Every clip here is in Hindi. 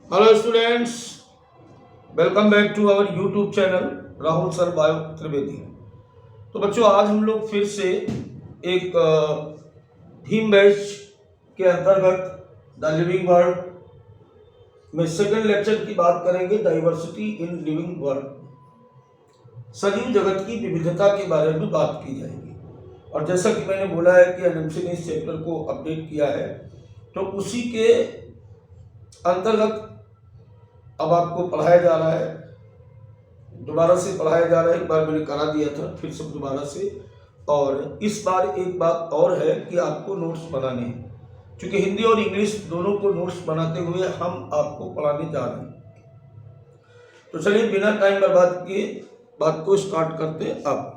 Hello students, welcome back to our YouTube channel Rahul sir bio Trivedi. तो बच्चों, आज हम लोग फिर से एक थीम बैच के अंतर्गत द लिविंग वर्ल्ड में सेकंड लेक्चर की बात करेंगे। डाइवर्सिटी इन लिविंग वर्ल्ड, सजीव जगत की विविधता के बारे में बात की जाएगी। और जैसा कि मैंने बोला है कि एनएमसी ने इस चैप्टर को अपडेट किया है, तो उसी के अंतर्गत अब आपको पढ़ाया जा रहा है, दोबारा से पढ़ाया जा रहा है। एक बार मैंने करा दिया था, फिर से दोबारा से। और इस बार एक बात और है कि आपको नोट्स बनाने हैं, क्योंकि हिंदी और इंग्लिश दोनों को नोट्स बनाते हुए हम आपको पढ़ाने जा रहे हैं। तो चलिए बिना टाइम बर्बाद किए बात को स्टार्ट करते हैं। अब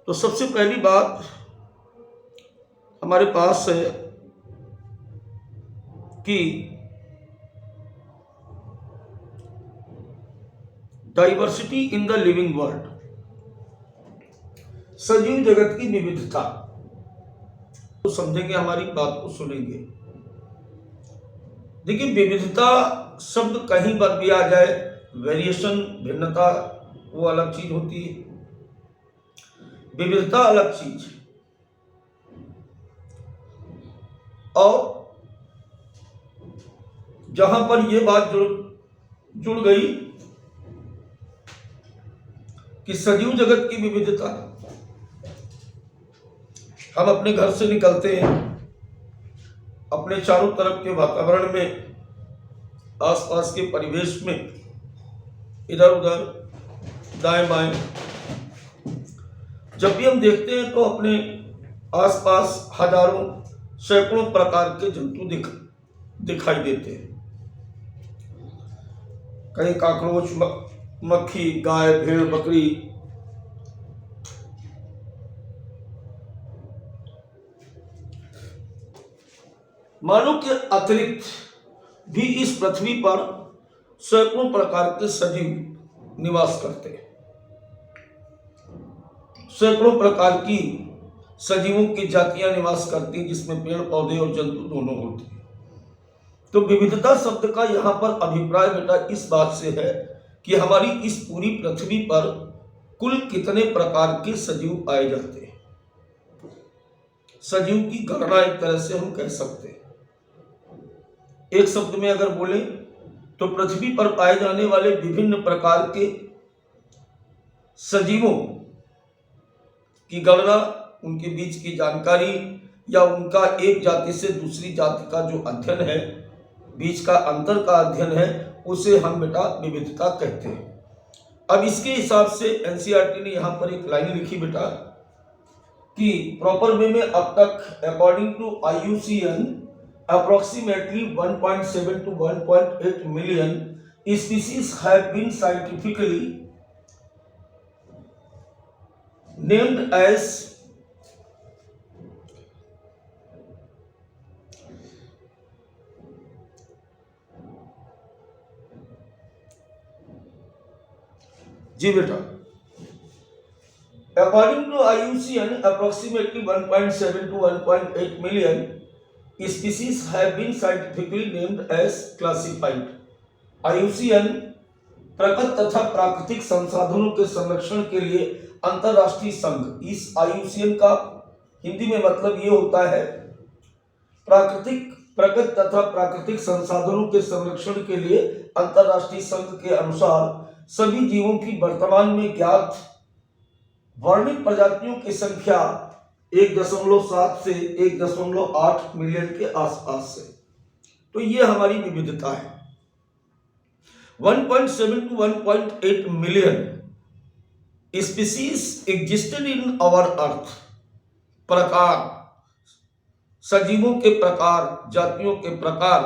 तो सबसे पहली बात हमारे पास है कि diversity in the living world, सजीव जगत की विविधता। तो समझेंगे, हमारी बात को सुनेंगे। देखिए, विविधता शब्द कहीं पर भी आ जाए, वेरिएशन भिन्नता वो अलग चीज होती है, विविधता अलग चीज। और जहां पर ये बात जुड़ गई कि सजीव जगत की विविधता, हम अपने घर से निकलते हैं, अपने चारों तरफ के वातावरण में, आसपास के परिवेश में, इधर उधर दाएं बाएं, जब भी हम देखते हैं तो अपने आसपास हजारों सैकड़ों प्रकार के जंतु दिखाई देते हैं। कहीं काकरोच, मक्खी, गाय, भेड़, बकरी, मानव के अतिरिक्त भी इस पृथ्वी पर सैकड़ों प्रकार के सजीव निवास करते हैं। सैकड़ों प्रकार की सजीवों की जातियां निवास करती हैं, जिसमें पेड़ पौधे और जंतु दोनों होते हैं। तो विविधता शब्द का यहां पर अभिप्राय बेटा इस बात से है कि हमारी इस पूरी पृथ्वी पर कुल कितने प्रकार के सजीव पाए जाते हैं। सजीव की गणना एक तरह से हम कह सकते हैं। एक शब्द में अगर बोले तो पृथ्वी पर पाए जाने वाले विभिन्न प्रकार के सजीवों की गणना, उनके बीच की जानकारी, या उनका एक जाति से दूसरी जाति का जो अध्ययन है, बीच का अंतर का अध्ययन है, उसे हम बेटा विविधता कहते हैं। अब इसके हिसाब से एनसीईआरटी ने यहां पर एक लाइन लिखी बेटा कि प्रॉपर वे में अब तक according to IUCN approximately 1.7 to 1.8 million species have been scientifically named as जी बेटा, according to IUCN approximately 1.7 to 1.8 million species have been scientifically named as classified. IUCN प्रकृति तथा प्राकृतिक संसाधनों के संरक्षण के लिए अंतरराष्ट्रीय संघ। इस IUCN का हिंदी में मतलब ये होता है, प्रकृति तथा प्राकृतिक संसाधनों के संरक्षण के लिए अंतरराष्ट्रीय संघ के अनुसार सभी जीवों की वर्तमान में ज्ञात वर्णित प्रजातियों की संख्या 1.7 से 1.8 मिलियन के आसपास है। तो ये हमारी विविधता है। 1.7 to 1.8 million species existed in our earth. प्रकार, सजीवों के प्रकार, जातियों के प्रकार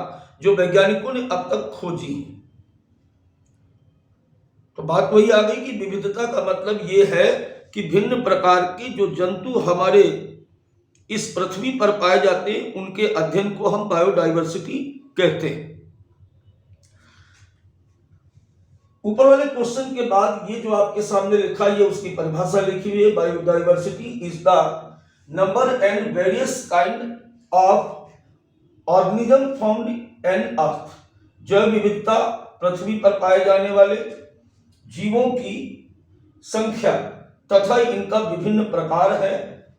जो वैज्ञानिकों ने अब तक खोजी। तो बात वही आ गई कि विविधता का मतलब ये है कि भिन्न प्रकार के जो जंतु हमारे इस पृथ्वी पर पाए जाते हैं, उनके अध्ययन को हम बायोडाइवर्सिटी कहते हैं। ऊपर वाले क्वेश्चन के बाद ये जो आपके सामने लिखा है, ये उसकी परिभाषा लिखी हुई है। Biodiversity is the number and various kind of organism found on earth, जैव विविधता पृथ्वी पर पाए जाने वाले जीवों की संख्या तथा इनका विभिन्न प्रकार है।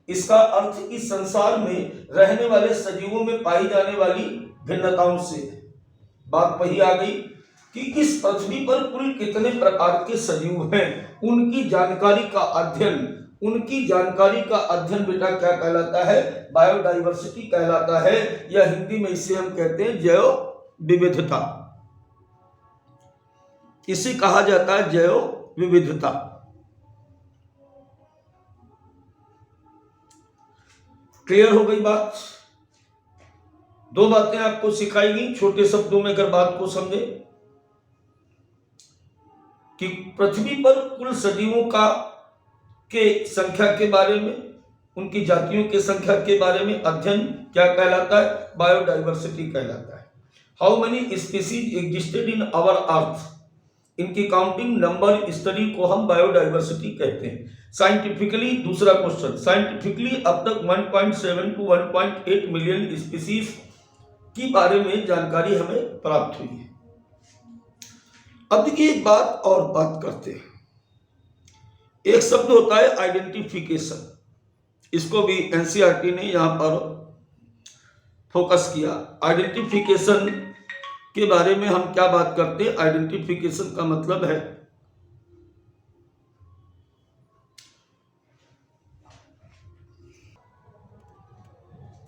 इसका अर्थ इस संसार में रहने वाले सजीवों में पाई जाने वाली भिन्नताओं से। बात वही आ गई कि इस पृथ्वी पर कुल कितने प्रकार के सजीव हैं, उनकी जानकारी का अध्ययन बेटा क्या कहलाता है? बायोडाइवर्सिटी कहलाता है, या हिंदी में इसे हम कहते हैं जैव विविधता। इसे कहा जाता है जैव विविधता। क्लियर हो गई बात? दो बातें आपको सिखाई गई छोटे शब्दों में, अगर बात को समझे कि पृथ्वी पर कुल सजीवों के संख्या के बारे में, उनकी जातियों के संख्या के बारे में अध्ययन क्या कहलाता है? बायोडाइवर्सिटी कहलाता है। How many species existed in our earth, इनकी काउंटिंग नंबर स्टडी को हम बायोडाइवर्सिटी कहते हैं। साइंटिफिकली, दूसरा क्वेश्चन, साइंटिफिकली अब तक 1.7 to 1.8 मिलियन स्पीसीज के बारे में जानकारी हमें प्राप्त हुई है। अब देखिए एक बात और बात करते हैं। एक शब्द होता है आइडेंटिफिकेशन, इसको भी एनसीईआरटी ने यहां पर फोकस किया। आइडेंटिफिकेशन के बारे में हम क्या बात करते हैं? आइडेंटिफिकेशन का मतलब है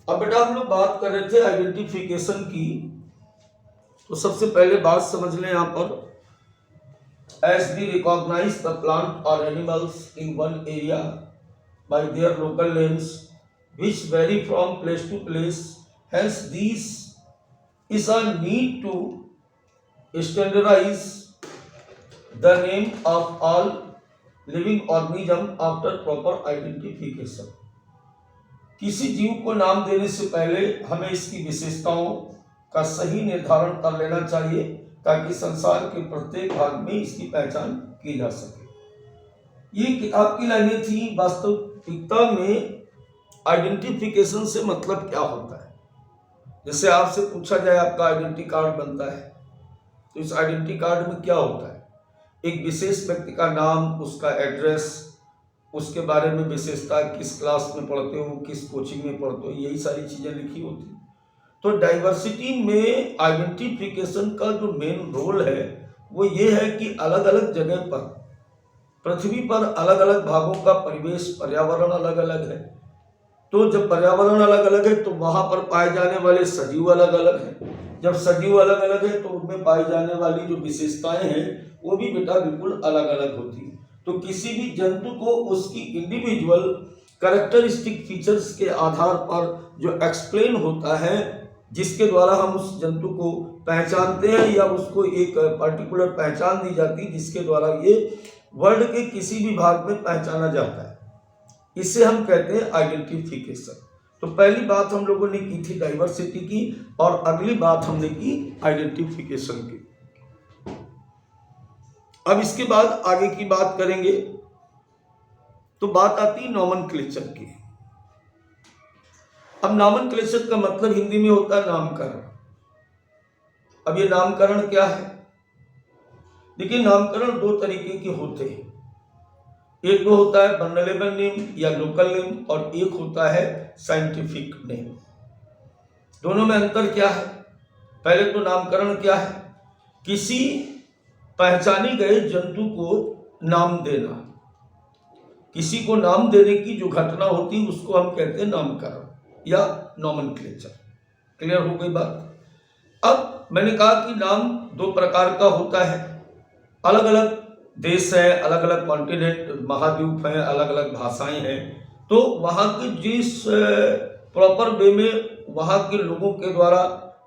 अब बेटा हम लोग बात कर रहे थे आइडेंटिफिकेशन की, तो सबसे पहले बात समझ लें यहां पर, as we recognize the plant or animals in one area by their local names which vary from place to place, hence these is a need to standardize the name of all living organism after proper identification। किसी जीव को नाम देने से पहले हमें इसकी विशेषताओं का सही निर्धारण कर लेना चाहिए ताकि संसार के प्रत्येक भाग में इसकी पहचान की जा सके। ये किताब की लाइनें थी। वास्तविकता में आइडेंटिफिकेशन से मतलब क्या होता है? जैसे आपसे पूछा जाए आपका आइडेंटिटी कार्ड बनता है, तो इस आइडेंटिटी कार्ड में क्या होता है? एक विशेष व्यक्ति का नाम, उसका एड्रेस, उसके बारे में विशेषता, किस क्लास में पढ़ते हो, किस कोचिंग में पढ़ते हो, यही सारी चीजें लिखी होती। तो डाइवर्सिटी में आइडेंटिफिकेशन का जो मेन रोल है वो ये है कि अलग अलग जगह पर, पृथ्वी पर अलग अलग भागों का परिवेश, पर्यावरण अलग अलग है। तो जब पर्यावरण अलग अलग है तो वहां पर पाए जाने वाले सजीव अलग अलग हैं। जब सजीव अलग अलग है तो उनमें पाई जाने वाली जो विशेषताएं हैं वो भी बेटा बिल्कुल अलग अलग होती है। तो किसी भी जंतु को उसकी इंडिविजुअल कैरेक्टरिस्टिक फीचर्स के आधार पर जो एक्सप्लेन होता है, जिसके द्वारा हम उस जंतु को पहचानते हैं या उसको एक पर्टिकुलर पहचान दी जाती है जिसके द्वारा ये वर्ल्ड के किसी भी भाग में पहचाना जाता है, इसे हम कहते हैं आइडेंटिफिकेशन। तो पहली बात हम लोगों ने की थी डाइवर्सिटी की, और अगली बात हमने की आइडेंटिफिकेशन की। अब इसके बाद आगे की बात करेंगे तो बात आती है नॉमेनक्लेचर की। अब नॉमेनक्लेचर का मतलब हिंदी में होता है नामकरण। अब ये नामकरण क्या है? देखिए नामकरण दो तरीके के होते हैं। एक तो होता है वर्नेबल नेम या लोकल नेम, और एक होता है साइंटिफिक नेम। दोनों में अंतर क्या है? पहले तो नामकरण क्या है? किसी पहचाने गए जंतु को नाम देना। किसी को नाम देने की जो घटना होती है उसको हम कहते हैं नामकरण या नॉमेनक्लेचर। क्लियर हो गई बात? अब मैंने कहा कि नाम दो प्रकार का होता है। अलग अलग देश है, अलग अलग कॉन्टिनेंट, महाद्वीप हैं, अलग अलग भाषाएं हैं, तो वहाँ के जिस प्रॉपर वे में वहाँ के लोगों के द्वारा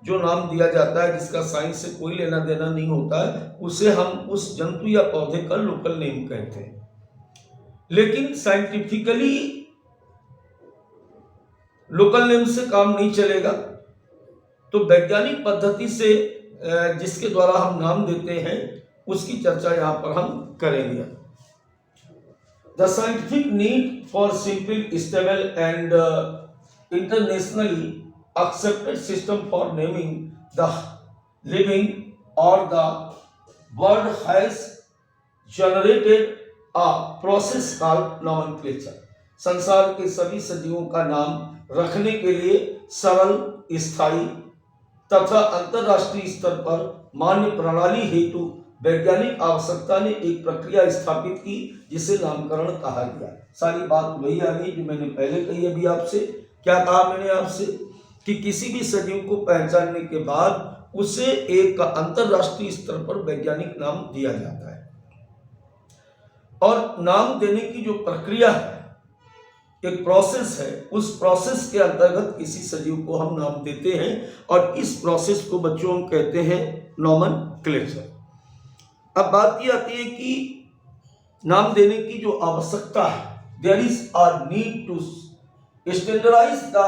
जो नाम दिया जाता है, जिसका साइंस से कोई लेना देना नहीं होता है, उसे हम उस जंतु या पौधे का लोकल नेम कहते हैं। लेकिन साइंटिफिकली लोकल नेम से काम नहीं चलेगा, तो वैज्ञानिक पद्धति से जिसके द्वारा हम नाम देते हैं उसकी चर्चा यहां पर हम करेंगे। The scientific need for simple, stable and internationally accepted system for naming the living or the bird has generated a process called nomenclature. संसार के सभी सजीवों का नाम रखने के लिए सरल, स्थायी तथा अंतरराष्ट्रीय स्तर पर मान्य प्रणाली हेतु वैज्ञानिक आवश्यकता ने एक प्रक्रिया स्थापित की जिसे नामकरण कहा गया। सारी बात वही आ गई जो मैंने पहले कही अभी आपसे। क्या कहा मैंने आपसे कि किसी भी सजीव को पहचानने के बाद उसे एक अंतरराष्ट्रीय स्तर पर वैज्ञानिक नाम दिया जाता है, और नाम देने की जो प्रक्रिया है, एक प्रोसेस है, उस प्रोसेस के अंतर्गत किसी सजीव को हम नाम देते हैं और इस प्रोसेस को बच्चों हम कहते हैं नोमेनक्लेचर। अब बात ये आती है कि नाम देने की जो आवश्यकता है, there is a need to standardise the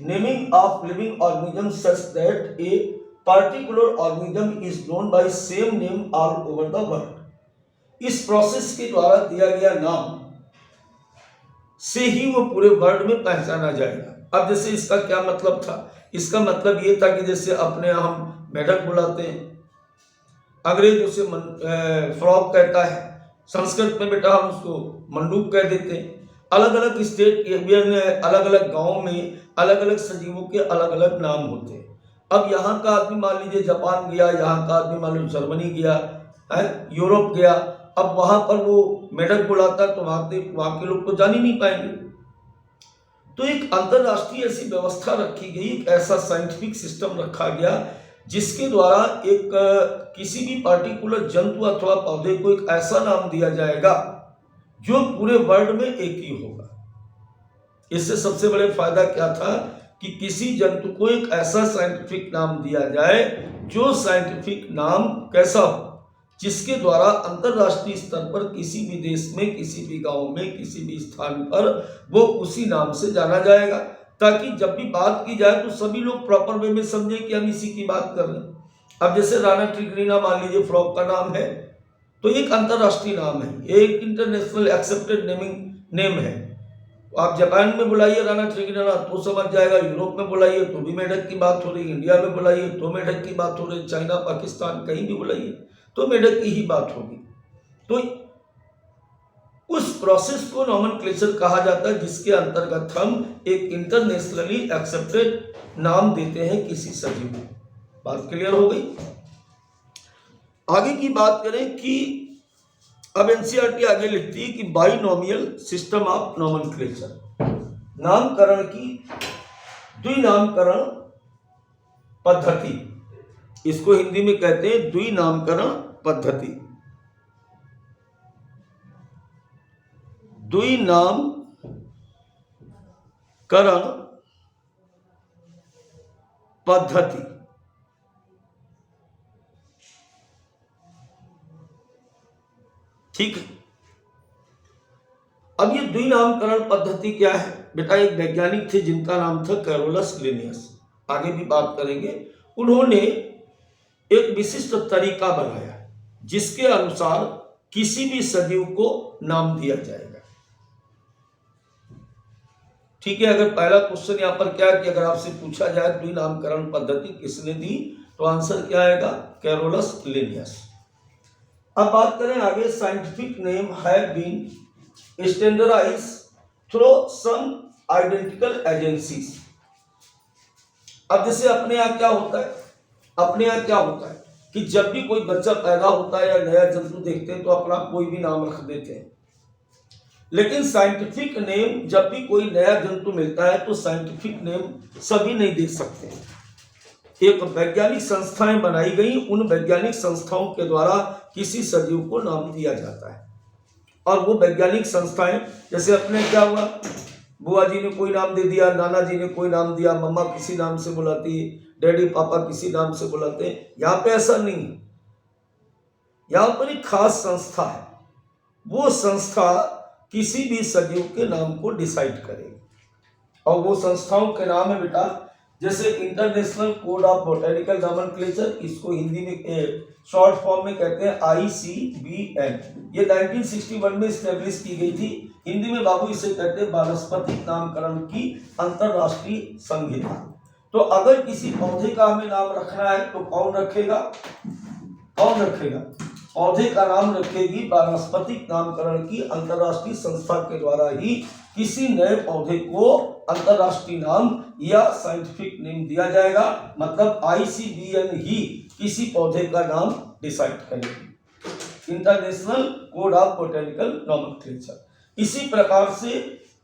naming of living organism such that a particular organism is known by same name all over the world. इस प्रोसेस के द्वारा दिया गया नाम से ही वो पूरे वर्ल्ड में पहचाना जाएगा। अब जैसे इसका क्या मतलब था, इसका मतलब ये था कि जैसे अपने यहाँ हम मेढक बुलाते हैं, अंग्रेज उसे फ्रॉग कहता है, संस्कृत में बेटा हम उसको मंडूक कह देते हैं। अलग अलग स्टेट में अलग अलग गांव में अलग अलग सजीवों के अलग अलग नाम होते हैं। अब यहाँ का आदमी मान लीजिए जापान गया, यहाँ का आदमी मान लीजिए जर्मनी गया है, यूरोप गया, अब वहां पर वो मेढक बुलाता तो वहां के लोग तो जान ही नहीं पाएंगे। तो एक अंतरराष्ट्रीय ऐसी व्यवस्था रखी गई, एक ऐसा साइंटिफिक सिस्टम रखा गया जिसके द्वारा एक किसी भी पार्टिकुलर जंतु अथवा पौधे को एक ऐसा नाम दिया जाएगा जो पूरे वर्ल्ड में एक ही होगा। इससे सबसे बड़े फायदा क्या था कि किसी जंतु को एक ऐसा साइंटिफिक नाम दिया जाए जो साइंटिफिक नाम कैसा हो, जिसके द्वारा अंतरराष्ट्रीय स्तर पर किसी भी देश में, किसी भी गांव में, किसी भी स्थान पर वो उसी नाम से जाना जाएगा, ताकि जब भी बात की जाए तो सभी लोग प्रॉपर वे में समझे कि हम इसी की बात कर रहे हैं। अब जैसे राना ट्रिग्रिना मान लीजिए फ्रॉग का नाम है, तो एक अंतरराष्ट्रीय नाम है, एक इंटरनेशनल एक्सेप्टेड नेम है। आप जापान में बुलाइए राना ट्रिग्रिना तो समझ जाएगा, यूरोप में बुलाइए तो भी मेढक की बात हो रही, इंडिया में बुलाइए तो मेढक की बात हो रही, चाइना, पाकिस्तान कहीं भी बुलाइए तो मेढक की ही बात होगी। तो उस प्रोसेस को नोमेनक्लेचर कहा जाता है, जिसके अंतर्गत हम एक इंटरनेशनली एक्सेप्टेड नाम देते हैं किसी सजीव को। बात क्लियर हो गई। आगे की बात करें कि अब एनसीईआरटी आगे लिखती है कि बाइनोमियल सिस्टम ऑफ नोमेनक्लेचर, नामकरण की द्विनामकरण पद्धति, इसको हिंदी में कहते हैं द्विनामकरण पद्धति। द्विनामकरण पद्धति ठीक है। अब ये द्विनामकरण पद्धति क्या है बेटा, एक वैज्ञानिक थे जिनका नाम था कैरोलस लिनियस, आगे भी बात करेंगे। उन्होंने एक विशिष्ट तरीका बनाया जिसके अनुसार किसी भी सजीव को नाम दिया जाएगा। ठीक है, अगर पहला क्वेश्चन यहां पर क्या है कि अगर आपसे पूछा जाए द्विनामकरण पद्धति किसने दी, तो आंसर क्या आएगा, कैरोलस लिनियस। अब बात करें आगे, scientific name have been standardised through some identical agencies. अब जैसे अपने यहाँ क्या होता है, अपने यहाँ क्या होता है कि जब भी कोई बच्चा पैदा होता है या नया जंतु देखते हैं तो अपना कोई भी नाम रख देते हैं, लेकिन साइंटिफिक नेम जब भी कोई नया जंतु मिलता है तो साइंटिफिक नेम सभी नहीं दे सकते। एक वैज्ञानिक संस्थाएं बनाई गई, उन वैज्ञानिक संस्थाओं के द्वारा किसी सजीव को नाम दिया जाता है। और वो वैज्ञानिक संस्थाएं जैसे अपने क्या हुआ, बुआ जी ने कोई नाम दे दिया, नाना जी ने कोई नाम दिया, मम्मा किसी नाम से बुलाती है, डैडी पापा किसी नाम से बुलाते हैं। यहाँ पे ऐसा नहीं है, यहाँ पर एक खास संस्था है, वो संस्था किसी भी सजीव के नाम को डिसाइड करेगी। और वो संस्थाओं के नाम है बेटा, जैसे international code of botanical nomenclature, इसको हिंदी में शॉर्ट फॉर्म में कहते हैं ICBN। ये 1961 में स्टैब्लिश की गई थी। हिंदी में बाबू इसे कहते हैं वानस्पतिक नामकरण की अंतरराष्ट्रीय संहिता। तो अगर किसी पौधे का हमें नाम रखना है तो कौन रखेगा? पौधे का नाम रखेगी वानस्पतिक नामकरण की अंतरराष्ट्रीय संस्था के द्वारा ही किसी नए पौधे को अंतरराष्ट्रीय नाम या साइंटिफिक नेम दिया जाएगा। मतलब ICBN ही किसी पौधे का नाम डिसाइड करेगी, international code of botanical nomenclature. इसी प्रकार से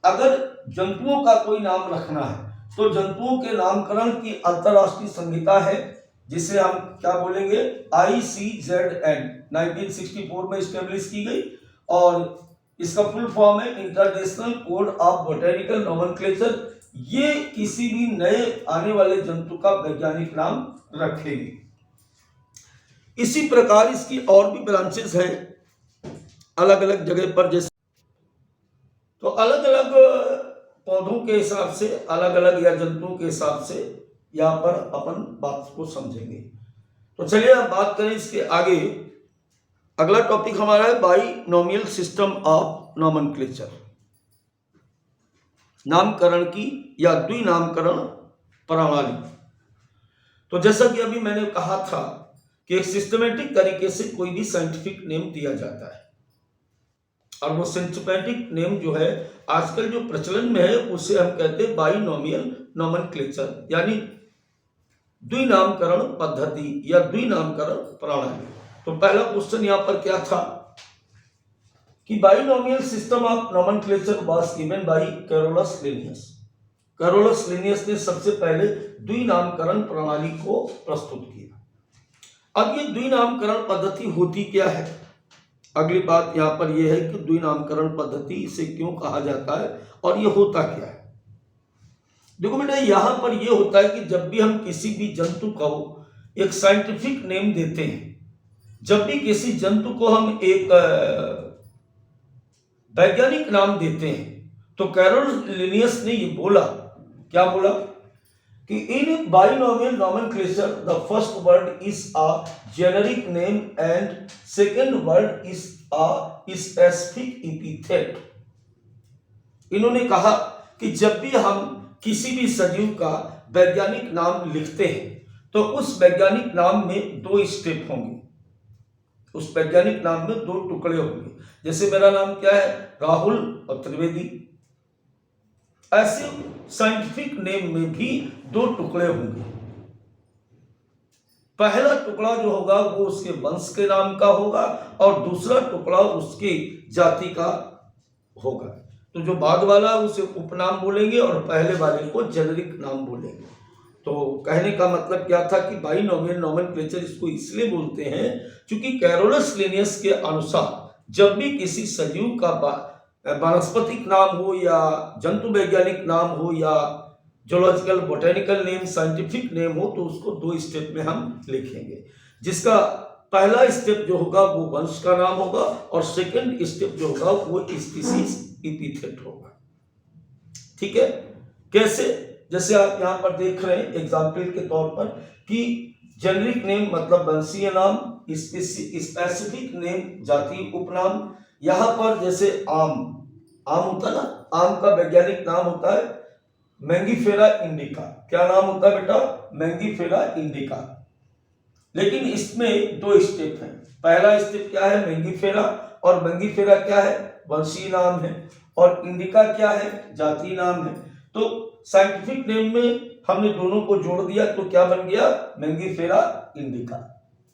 अगर जंतुओं का कोई नाम रखना है तो जंतुओं के नामकरण की अंतरराष्ट्रीय संहिता है, जिसे हम क्या बोलेंगे? ICZN 1964 में स्टैब्लिश की गई, और इसका फुल फॉर्म है international code of botanical nomenclature. ये किसी भी नए आने वाले जंतु का वैज्ञानिक नाम रखेगी। इसी प्रकार इसकी और भी ब्रांचेस हैं अलग अलग जगह पर। जैसे तो अलग अलग पौधों के हिसाब से, अलग अलग या जंतुओं के हिसाब से यहाँ पर अपन बात को समझेंगे। तो चलिए अब बात करें इसके आगे। अगला टॉपिक हमारा है बाइनोमियल सिस्टम ऑफ नॉमेनक्लेचर, नामकरण की या द्विनामकरण प्रणाली। तो जैसा कि अभी मैंने कहा था कि एक सिस्टमेटिक तरीके से कोई भी साइंटिफिक नेम दिया जाता है, और वो सिस्टमेटिक नेम जो है आजकल जो प्रचलन में है उसे हम कहते हैं बाइनोमियल नॉमेनक्लेचर, यानी द्विनामकरण पद्धति या द्विनामकरण प्रणाली। तो पहला क्वेश्चन यहां पर क्या था कि binomial system of nomenclature was given by Carolus Linnaeus. Carolus Linnaeus ने सबसे पहले द्विनामकरण प्रणाली को प्रस्तुत किया। अब ये द्विनामकरण पद्धति होती क्या है? अगली बात यहां पर यह है कि द्विनामकरण पद्धति इसे क्यों कहा जाता है और ये होता क्या है। देखो बेटा, यहां पर यह होता है कि जब भी हम किसी भी जंतु को एक साइंटिफिक नेम देते हैं, जब भी किसी जंतु को हम एक वैज्ञानिक नाम देते हैं, तो कैरोलस लिनियस ने ये बोला, क्या बोला कि in binomial nomenclature the first word is a generic name and second word is a specific epithet. इन्होंने कहा कि जब भी हम किसी भी सजीव का वैज्ञानिक नाम लिखते हैं तो उस वैज्ञानिक नाम में दो स्टेप होंगे, उस वैज्ञानिक नाम में दो टुकड़े होंगे। जैसे मेरा नाम क्या है? राहुल और त्रिवेदी। ऐसे साइंटिफिक नेम में भी दो टुकड़े होंगे। पहला टुकड़ा जो होगा वो उसके वंश के नाम का होगा और दूसरा टुकड़ा उसकी जाति का होगा। तो जो बाद वाला उसे उपनाम बोलेंगे और पहले वाले को जेनेरिक नाम बोलेंगे। तो कहने का मतलब क्या था कि बाइनोमियल नॉमेनक्लेचर इसको इसलिए बोलते हैं क्योंकि कैरोलस लिनियस के अनुसार जब भी किसी सजीव का वानस्पतिक नाम हो या जंतु वैज्ञानिक नाम हो या zoological botanical name, scientific name हो, तो उसको दो स्टेप में हम लिखेंगे। जिसका पहला स्टेप जो होगा वो वंश का नाम होगा और सेकंड स्टेप जो होगा वो स्पीसीज एपिथेट होगा। ठीक है? कैसे? जैसे आप यहां पर देख रहे हैं एग्जाम्पल के तौर पर कि जेनेरिक नेम मतलब वंशीय नाम, स्पेसिफिक नेम जातीय उपनाम। यहां पर जैसे आम होता है ना, आम का वैज्ञानिक नाम होता है मैंगीफेरा इंडिका। क्या नाम होता है बेटा? Mangifera indica. लेकिन इसमें दो स्टेप हैं। पहला स्टेप क्या है? मैंगीफेरा, और मैंगीफेरा क्या है? वंशीय नाम है, और इंडिका क्या है? जातीय नाम है। तो साइंटिफिक नेम में हमने दोनों को जोड़ दिया तो क्या बन गया? Mangifera indica.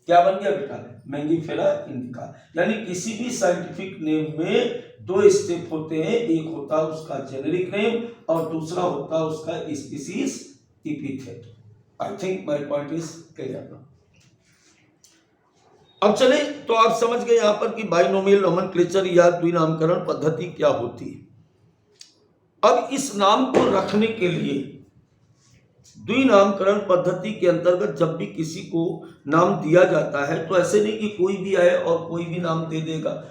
क्या बन गया बेटा? Mangifera indica. यानी किसी भी साइंटिफिक नेम में दो स्टेप होते हैं, एक होता है उसका जेनेरिक नेम और दूसरा होता है उसका species epithet. I think my point is clear now. अब चले तो आप समझ गए यहां पर कि बाइनोमियल नॉमेनक्लेचर या द्विनामकरण पद्धति क्या होती है। अब इस नाम को रखने के लिए द्विनामकरण पद्धति के अंतर्गत जब भी किसी को नाम दिया जाता है तो ऐसे नहीं कि कोई भी आए और कोई भी नाम दे देगा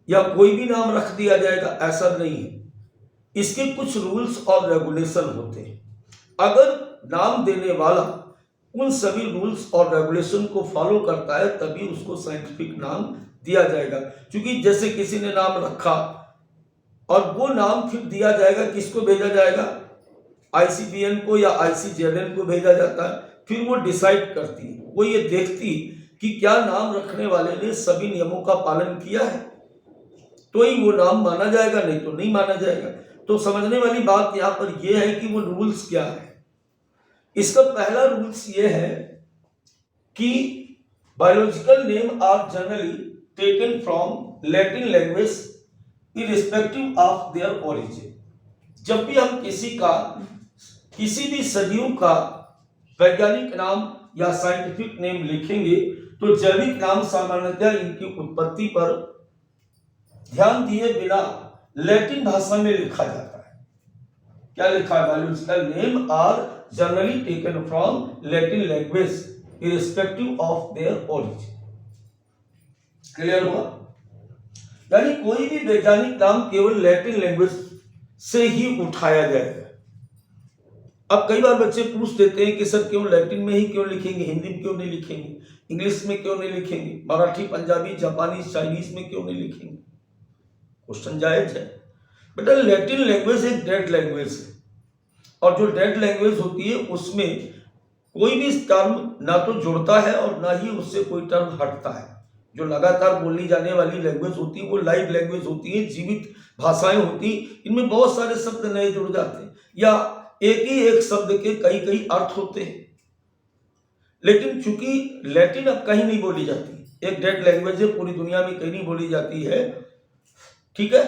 या कोई भी नाम रख दिया जाएगा, ऐसा नहीं है। इसके कुछ रूल्स और रेगुलेशन होते हैं। अगर नाम देने वाला उन सभी रूल्स और रेगुलेशन को फॉलो करता है तभी उसको साइंटिफिक नाम दिया जाएगा। क्योंकि जैसे किसी ने नाम रखा और वो नाम फिर दिया जाएगा, किसको भेजा जाएगा, ICBN को या ICZN को भेजा जाता है। फिर वो डिसाइड करती है, वो ये देखती कि क्या नाम रखने वाले ने सभी नियमों का पालन किया है तो ही वो नाम माना जाएगा, नहीं तो नहीं माना जाएगा। तो समझने वाली बात यहाँ पर यह है कि वो रूल्स क्या है। इसका पहला रूल्स ये है कि biological name are generally taken from Latin language irrespective of their origin. जब भी हम किसी भी सदियों का वैज्ञानिक नाम या साइंटिफिक नेम लिखेंगे तो जैविक नाम सामान्यतः इनकी उत्पत्ति पर ध्यान दिए बिना लैटिन भाषा में लिखा जाता है। क्या लिखा है? Biological name are generally taken from Latin language irrespective of their origin. Clear हुआ? यानी कोई भी वैज्ञानिक नाम केवल लैटिन लैंग्वेज से ही उठाया जाएगा। अब कई बार बच्चे पूछ देते हैं कि सर क्यों लैटिन में ही क्यों लिखेंगे, हिंदी में क्यों नहीं लिखेंगे, इंग्लिश में क्यों नहीं लिखेंगे, मराठी, पंजाबी, जापानी, चाइनीज में क्यों नहीं लिखेंगे? क्वेश्चन जायज है। बेटा लैटिन लैंग्वेज एक डेड लैंग्वेज है और जो डेड लैंग्वेज होती है उसमें कोई भी टर्म ना तो जुड़ता है और ना ही उससे कोई टर्म हटता है। जो लगातार बोली जाने वाली लैंग्वेज होती है वो लाइव लैंग्वेज होती है, जीवित भाषाएं होती, इनमें बहुत सारे शब्द नए जुड़ जाते हैं या एक ही एक शब्द के कई कई अर्थ होते हैं। लेकिन चूंकि लैटिन अब कहीं नहीं बोली जाती, एक डेड लैंग्वेज है, पूरी दुनिया में कहीं नहीं बोली जाती है, ठीक है,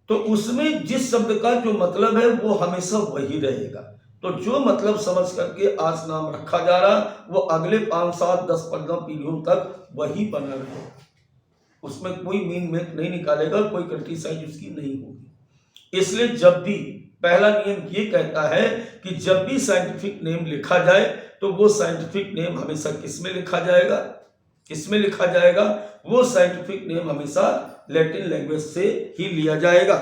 तो उसमें जिस शब्द का जो मतलब है वो हमेशा वही रहेगा। तो जो मतलब समझ करके आज नाम रखा जा रहा वो अगले 5, 7, 10, 15 पीढ़ियों तक वही बना रहेगा, उसमें कोई मीन मेक नहीं निकालेगा, कोई क्रिटिसाइज उसकी नहीं होगी। इसलिए जब भी पहला नियम ये कहता है कि जब भी साइंटिफिक नेम लिखा जाए तो वो साइंटिफिक नेम हमेशा किस में लिखा जाएगा, किस में लिखा जाएगा, वो साइंटिफिक नेम हमेशा लैटिन लैंग्वेज से ही लिया जाएगा।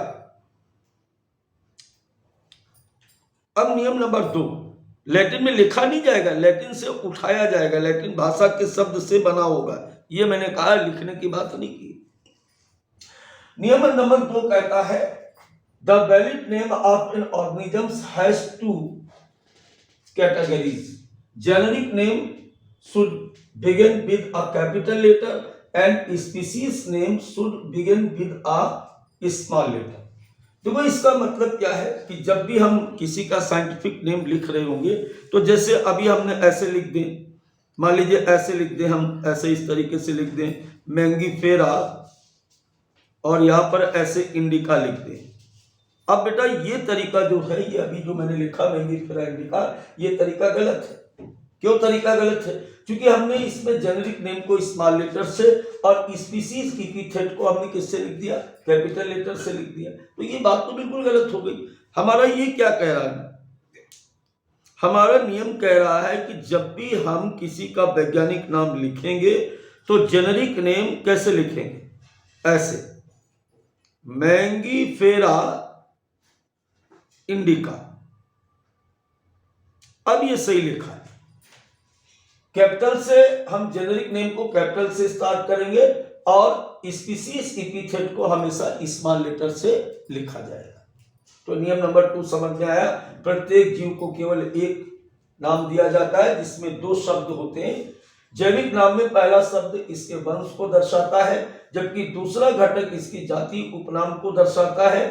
अब नियम नंबर 2, लैटिन में लिखा नहीं जाएगा, लैटिन से उठाया जाएगा, लैटिन भाषा के शब्द से बना होगा। ये मैंने कहा, लिखने की बात नहीं की। नियम नंबर 2 कहता है the valid name of an organism has 2 categories. Generic name should begin with a capital letter and species name should begin with a small letter. देखो इसका मतलब क्या है कि जब भी हम किसी का साइंटिफिक नेम लिख रहे होंगे तो जैसे अभी हमने ऐसे लिख दें, मान लीजिए ऐसे लिख दें, हम ऐसे इस तरीके से लिख दें मैंगीफेरा और यहाँ पर ऐसे इंडिका लिख दें। अब बेटा ये तरीका जो है, ये अभी जो मैंने लिखा मैंगीफेरा इंडिका, ये तरीका गलत है। क्यों तरीका गलत है? क्योंकि हमने इसमें जेनेरिक नेम को स्मॉल लेटर से और स्पीशीज की एपिथेट को हमने किससे लिख दिया, कैपिटल लेटर से लिख दिया। तो ये बात तो बिल्कुल गलत हो गई। हमारा ये क्या कह रहा है, हमारा नियम कह रहा है कि जब भी हम किसी का वैज्ञानिक नाम लिखेंगे तो जेनेरिक नेम कैसे लिखेंगे, ऐसे मैंगीफेरा इंडिका। अब ये सही लिखा है, कैपिटल से हम जेनेरिक नेम को कैपिटल से स्टार्ट करेंगे और स्पीशीज एपिथेट को हमेशा स्मॉल लेटर से लिखा जाएगा। तो नियम नंबर 2 समझ में आया। प्रत्येक जीव को केवल एक नाम दिया जाता है जिसमें 2 शब्द होते हैं। जैविक नाम में पहला शब्द इसके वंश को दर्शाता है जबकि दूसरा घटक इसकी जाति उपनाम को दर्शाता है।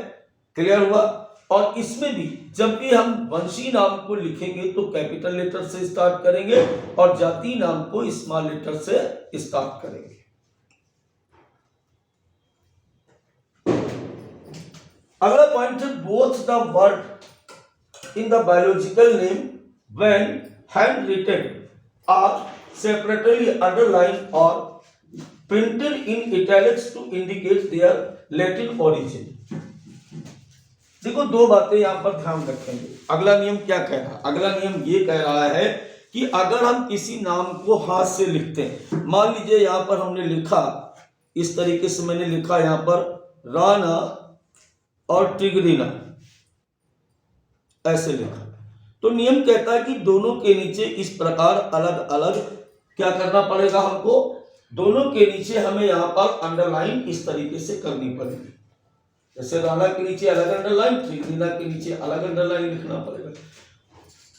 क्लियर हुआ? और इसमें भी जब भी हम वंशी नाम को लिखेंगे तो कैपिटल लेटर से स्टार्ट करेंगे और जाति नाम को स्मॉल लेटर से स्टार्ट करेंगे। अगला पॉइंट है both the word in the biological name when hand written are separately underline और printed in italics to indicate their Latin origin. देखो 2 बातें यहां पर ध्यान रखेंगे। अगला नियम क्या कह रहा है? अगला नियम ये कह रहा है कि अगर हम किसी नाम को हाथ से लिखते हैं, मान लीजिए यहां पर हमने लिखा इस तरीके से, मैंने लिखा यहां पर राना और टिगरीना, ऐसे लिखा, तो नियम कहता है कि दोनों के नीचे इस प्रकार अलग अलग क्या करना पड़ेगा हमको, दोनों के नीचे हमें यहाँ पर अंडरलाइन इस तरीके से करनी पड़ेगी। जैसे राणा के नीचे अलग अंडरलाइन, रीना के नीचे अलग अंडरलाइन लिखना पड़ेगा।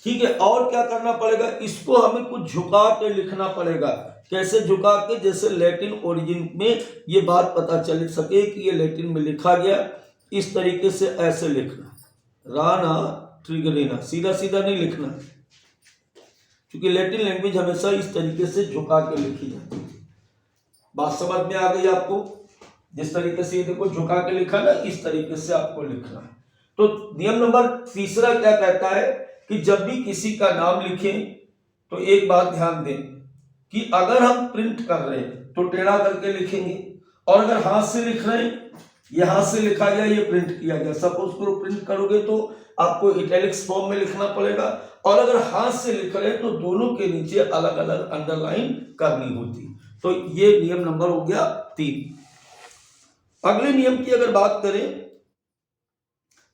ठीक है, और क्या करना पड़ेगा, इसको हमें कुछ झुका के लिखना पड़ेगा। कैसे झुका के, जैसे लैटिन ओरिजिन में ये बात पता चल सके कि ये लैटिन में लिखा गया, इस तरीके से ऐसे लिखना, राणा ट्रिगरीना, सीधा सीधा नहीं लिखना, क्योंकि लैटिन लैंग्वेज हमेशा इस तरीके से झुका के लिखी जाती है। बात समझ में आ गई आपको? जिस तरीके से ये देखो झुका के लिखा ना, इस तरीके से आपको लिखना है। तो नियम नंबर तीसरा क्या कहता है कि जब भी किसी का नाम लिखें तो एक बात ध्यान दें कि अगर हम प्रिंट कर रहे हैं तो टेढ़ा करके लिखेंगे, और अगर हाथ से लिख रहे हैं, ये हाथ से लिखा गया, ये प्रिंट किया गया, सपोज करो प्रिंट करोगे तो आपको इटैलिक्स फॉर्म में लिखना पड़ेगा, और अगर हाथ से लिख रहे हैं तो दोनों के नीचे अलग अलग अंडरलाइन करनी होती। तो ये नियम नंबर हो गया 3। अगले नियम की अगर बात करें,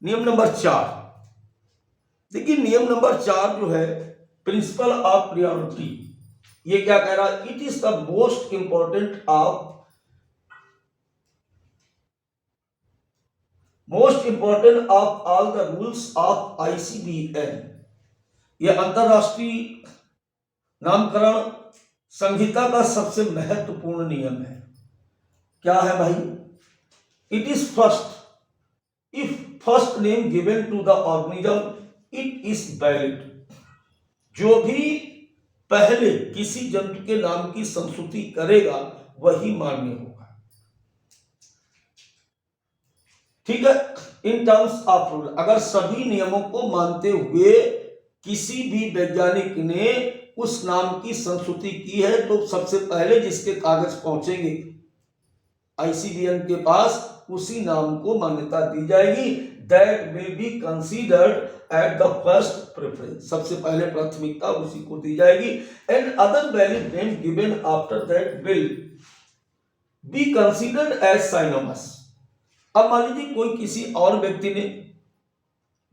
नियम नंबर 4, देखिए नियम नंबर 4 जो है प्रिंसिपल ऑफ प्रायोरिटी, ये क्या कह रहा है, it is the most important of all the rules of ICBN। यह अंतरराष्ट्रीय नामकरण संहिता का सबसे महत्वपूर्ण नियम है। क्या है भाई, it is first if first name given to the organism it is valid. जो भी पहले किसी जंतु के नाम की संस्तुति करेगा वही मान्य होगा। ठीक है, इन टर्म्स ऑफ रूल, अगर सभी नियमों को मानते हुए किसी भी वैज्ञानिक ने उस नाम की संस्तुति की है तो सबसे पहले जिसके कागज पहुंचेंगे ICBN के पास, उसी नाम को मान्यता दी जाएगी। That will be considered at the first preference, सबसे पहले प्राथमिकता उसी को दी जाएगी। And other valid name given after that will be considered as synonyms. अब मान लीजिए कोई किसी और व्यक्ति ने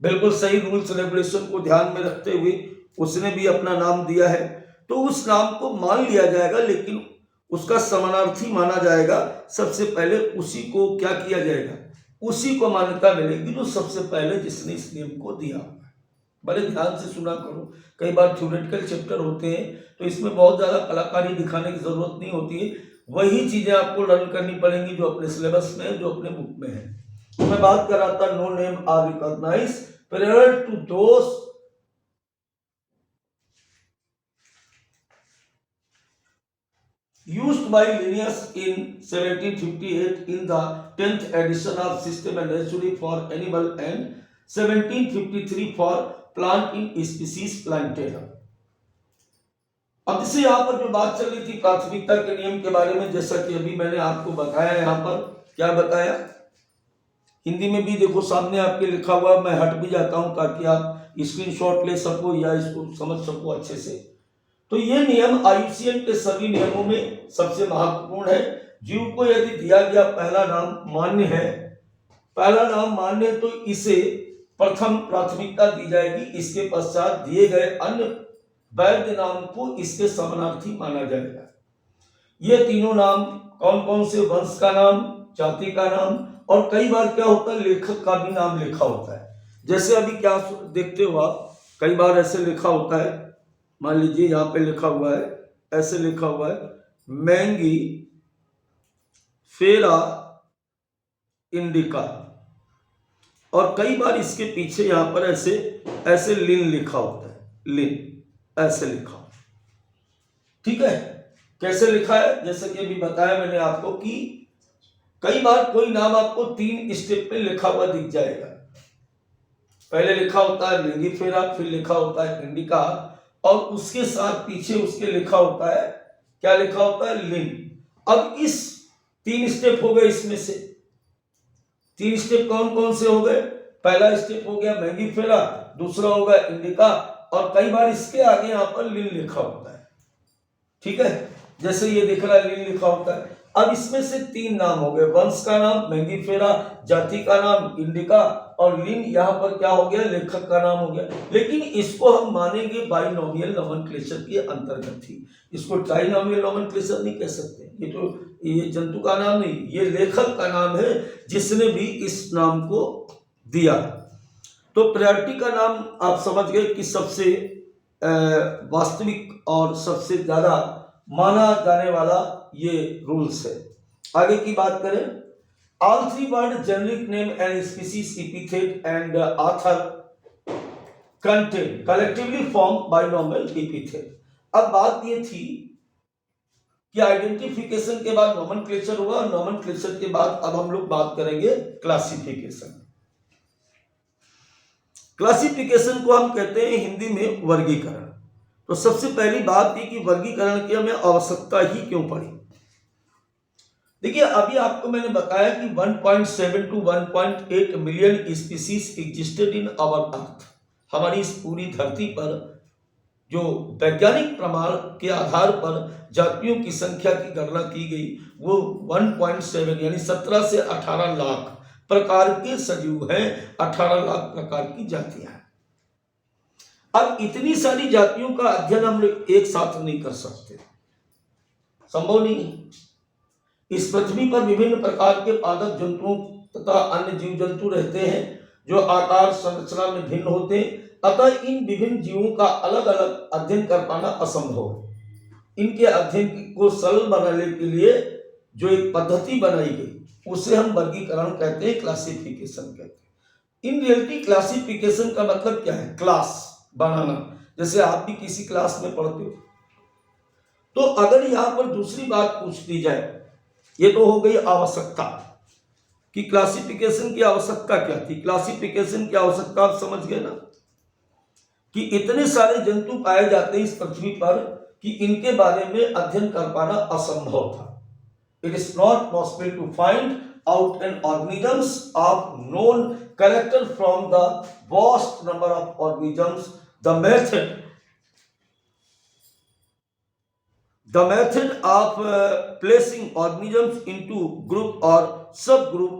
बिल्कुल सही रूल्स रेगुलेशन को ध्यान में रखते हुए उसने भी अपना नाम दिया है, तो उस नाम को मान लिया जाएगा, लेकिन उसका समानार्थी माना जाएगा। सबसे पहले उसी को क्या किया जाएगा, उसी को मान्यता मिलेगी जो सबसे पहले जिसने इस नियम को दिया। बड़े ध्यान से सुना करो, कई बार थ्योरेटिकल चैप्टर होते हैं तो इसमें बहुत ज्यादा कलाकारी दिखाने की जरूरत नहीं होती है, वही चीजें आपको लर्न करनी पड़ेंगी जो अपने सिलेबस में है, जो अपने बुक में है। तो मैं बात कर रहा था, no name are recognise prior to those used by Linnaeus in 1758 in the 10th edition of System and Naturally for Animal and 1753 for Plant in Species Plantarum। अब जैसे यहाँ पर जो बात चल रही थी प्राथमिकता के नियम के बारे में, जैसा कि अभी मैंने आपको बताया, यहाँ पर क्या बताया, हिंदी में भी देखो सामने आपके लिखा हुआ, मैं हट भी जाता हूँ ताकि आप स्क्रीनशॉट ले सको या इसको समझ सको अच्छे से। तो ये नियम IUCN के सभी नियमों में सबसे महत्वपूर्ण है। जीव को यदि दिया गया पहला नाम मान्य है, पहला नाम मान्य, तो इसे प्रथम प्राथमिकता दी जाएगी। इसके पश्चात दिए गए अन्य वैध नाम को इसके समानार्थी माना जाएगा। ये तीनों नाम कौन कौन से, वंश का नाम, जाति का नाम, और कई बार क्या होता है लेखक का भी नाम लिखा होता है। जैसे अभी क्या देखते हो आप, कई बार ऐसे लिखा होता है, मान लीजिए यहाँ पे लिखा हुआ है, ऐसे लिखा हुआ है मैंगी फेरा इंडिका, और कई बार इसके पीछे यहाँ पर ऐसे ऐसे लिन लिखा होता है, लिन ऐसे लिखा होता है। ठीक है, कैसे लिखा है, जैसे कि अभी बताया मैंने आपको कि कई बार कोई नाम आपको 3 स्टेप पे लिखा हुआ दिख जाएगा। पहले लिखा होता है मैंगी फेरा, फिर लिखा होता है इंडिका, और उसके साथ पीछे उसके लिखा होता है, क्या लिखा होता है, लिन। अब इस 3 स्टेप हो गए, इसमें से 3 स्टेप कौन कौन से हो गए, पहला स्टेप हो गया मैंगी फेरा, दूसरा हो गया इंडिका, और कई बार इसके आगे यहाँ पर लिन लिखा होता है। ठीक है, जैसे ये दिख रहा है लिन लिखा होता है। अब इसमें से 3 नाम हो गए, वंश का नाम मैंगीफेरा, जाति का नाम इंडिका और लिन यहाँ पर क्या हो गया, लेखक का नाम हो गया। लेकिन इसको हम मानेंगे बाइनोमियल नोमेनक्लेचर के अंतर्गत ही, इसको ट्राइनोमियल नोमेनक्लेचर नहीं कह सकते। ये जंतु का नाम नहीं, ये लेखक का नाम है जिसने भी इस नाम को दिया। तो प्रायोरिटी का नाम आप समझ गए कि सबसे वास्तविक और सबसे ज्यादा माना जाने वाला ये रूल्स है। आगे की बात करें, all 3 word generic name and species epithet and author contain collectively form binomial epithet. अब बात ये थी कि आइडेंटिफिकेशन के बाद नोमेनक्लेचर हुआ, नोमेनक्लेचर के बाद अब हम लोग बात करेंगे क्लासिफिकेशन। क्लासिफिकेशन को हम कहते हैं हिंदी में वर्गीकरण। तो सबसे पहली बात ये कि वर्गीकरण की हमें आवश्यकता ही क्यों पड़ी। देखिए अभी आपको मैंने बताया कि 1.7 to 1.8 million species existed in our earth. हमारी इस पूरी धरती पर जो वैज्ञानिक प्रमाण के आधार पर जातियों की संख्या की गणना की गई वो 1.7 यानी 17 से 18 लाख प्रकार के सजीव हैं, 18 लाख प्रकार की जातियां हैं। अब इतनी सारी जातियों का अध्ययन हम लोग एक साथ नहीं कर सकते, संभव नहीं है। इस पृथ्वी पर विभिन्न प्रकार के पादप जंतुओं तथा अन्य जीव जंतु रहते हैं जो आकार संरचना में भिन्न होते हैं, अतः इन विभिन्न जीवों का अलग अलग अध्ययन कर पाना असंभव है। इनके अध्ययन को सरल बनाने के लिए जो एक पद्धति बनाई गई उसे हम वर्गीकरण कहते हैं, क्लासिफिकेशन कहते हैं। इन रियलिटी क्लासिफिकेशन का मतलब क्या है, क्लास बनाना। जैसे आप भी किसी क्लास में पढ़ते हो, तो अगर यहां पर दूसरी बात पूछ दी जाए, ये तो हो गई आवश्यकता कि क्लासिफिकेशन की आवश्यकता क्या थी। क्लासिफिकेशन की आवश्यकता आप समझ गए ना, कि इतने सारे जंतु पाए जाते हैं इस पृथ्वी पर कि इनके बारे में अध्ययन कर पाना असंभव था। It is not possible to find out an organisms of known character from the vast number of organisms. The method of placing organisms into group or subgroup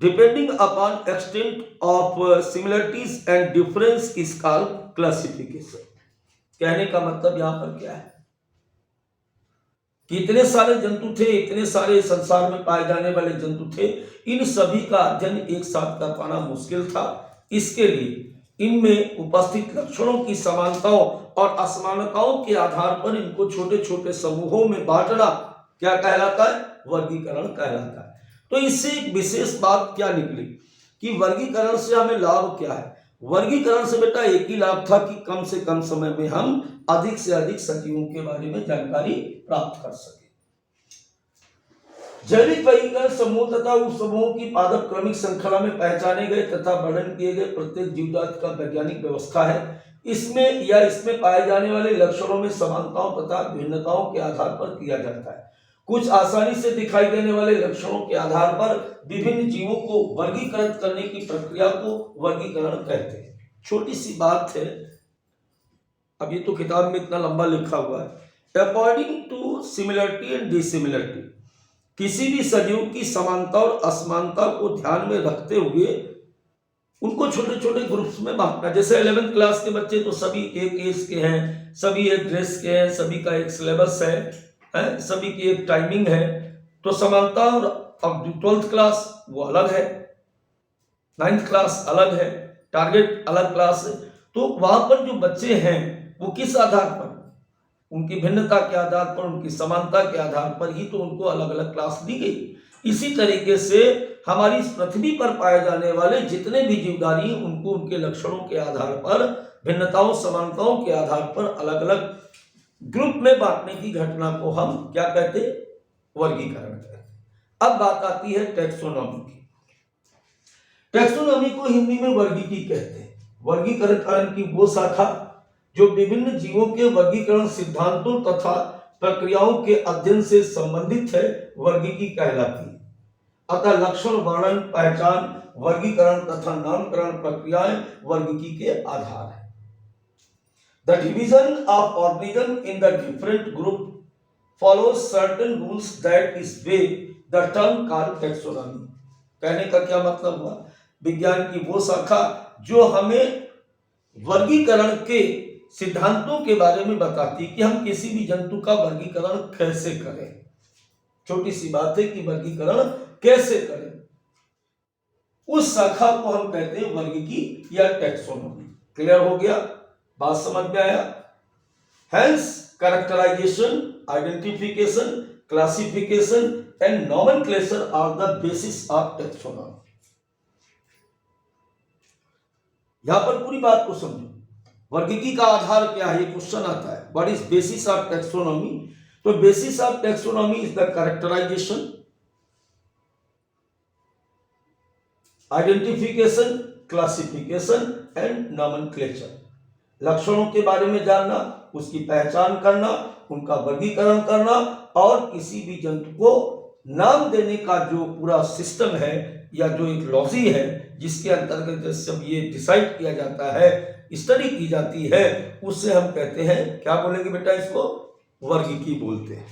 depending upon extent of similarities and difference is called classification. कहने का मतलब यहां पर क्या है कि इतने सारे जंतु थे, इतने सारे संसार में पाए जाने वाले जंतु थे, इन सभी का अध्ययन एक साथ कर पाना मुश्किल था। इसके लिए इनमें उपस्थित लक्षणों की समानताओं और असमानताओं के आधार पर इनको छोटे छोटे समूहों में बांटना क्या कहलाता है, वर्गीकरण कहलाता है। तो इससे एक विशेष बात क्या निकली कि वर्गीकरण से हमें लाभ क्या है। वर्गीकरण से बेटा एक ही लाभ था कि कम से कम समय में हम अधिक से अधिक सजीवों के बारे में जानकारी प्राप्त कर सके। जैविक वर्गीकरण समूह तथा उप समूहों की पादप क्रमिक श्रृंखला में पहचाने गए तथा वर्णन किए गए प्रत्येक जीवजाति का वैज्ञानिक व्यवस्था है। इसमें पाए जाने वाले लक्षणों में समानताओं तथा भिन्नताओं के आधार पर किया जाता है। कुछ आसानी से दिखाई देने वाले लक्षणों के आधार पर विभिन्न जीवों को वर्गीकृत करने की प्रक्रिया को वर्गीकरण कहते हैं। छोटी सी बात है, अब ये तो किताब में इतना लंबा लिखा हुआ है। According to similarity and dissimilarity, किसी भी सजीव की समानता और असमानता को ध्यान में रखते हुए उनको छोटे छोटे ग्रुप्स में बांटना। जैसे 11th क्लास के बच्चे तो सभी एक एज के हैं, सभी एक ड्रेस के हैं, सभी का एक सिलेबस है, सभी की एक टाइमिंग है, तो समानता। और अब 12th क्लास वो अलग है, 9th क्लास अलग है, टारगेट अलग क्लास है। तो वहां पर जो बच्चे हैं वो किस आधार पर, उनकी भिन्नता के आधार पर, उनकी समानता के आधार पर ही तो उनको अलग अलग क्लास दी गई। इसी तरीके से हमारी इस पृथ्वी पर पाए जाने वाले जितने भी जीवधारी हैं उनको उनके लक्षणों के आधार पर, भिन्नताओं समानताओं के आधार पर अलग अलग ग्रुप में बांटने की घटना को हम क्या कहते हैं, वर्गीकरण कहते हैं। अब बात आती है टैक्सोनॉमी की। टैक्सोनॉमी को हिंदी में वर्गीकी कहते हैं। वर्गीकरण की वो शाखा जो विभिन्न जीवों के वर्गीकरण सिद्धांतों तथा प्रक्रियाओं के अध्ययन से संबंधित है, वर्गीकी कहलाती है। अतः लक्षण, वर्णन, पहचान, वर्गीकरण तथा नामकरण प्रक्रियाएं वर्गीकी के आधार है। The division of organism in the different group follows certain rules that is way the term called taxonomy। कहने का क्या मतलब हुआ, विज्ञान की वो शाखा जो हमें वर्गीकरण के सिद्धांतों के बारे में बताती कि हम किसी भी जंतु का वर्गीकरण कैसे करें। छोटी सी बात है कि वर्गीकरण कैसे करें, उस शाखा को हम कहते हैं वर्गीकी या टैक्सोनॉमी। क्लियर हो गया, बात समझ में आया। Hence, characterization, identification, classification and nomenclature are the basis of taxonomy। यहां पर पूरी बात को समझो, वर्गीकी का आधार क्या है, ये क्वेश्चन आता है। What is basis of taxonomy? तो basis of taxonomy is the characterization, identification, classification and nomenclature. लक्षणों के बारे में जानना, उसकी पहचान करना, उनका वर्गीकरण करना और किसी भी जंतु को नाम देने का जो पूरा सिस्टम है या जो एक लॉजी है जिसके अंतर्गत जब ये डिसाइड किया जाता है, स्टडी की जाती है, उससे हम कहते हैं, क्या बोलेंगे बेटा, इसको वर्गीकी बोलते हैं।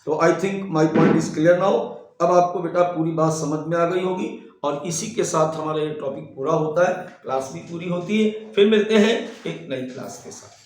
तो I think my point is clear now. अब आपको बेटा पूरी बात समझ में आ गई होगी और इसी के साथ हमारा ये टॉपिक पूरा होता है, क्लास भी पूरी होती है। फिर मिलते हैं एक नई क्लास के साथ।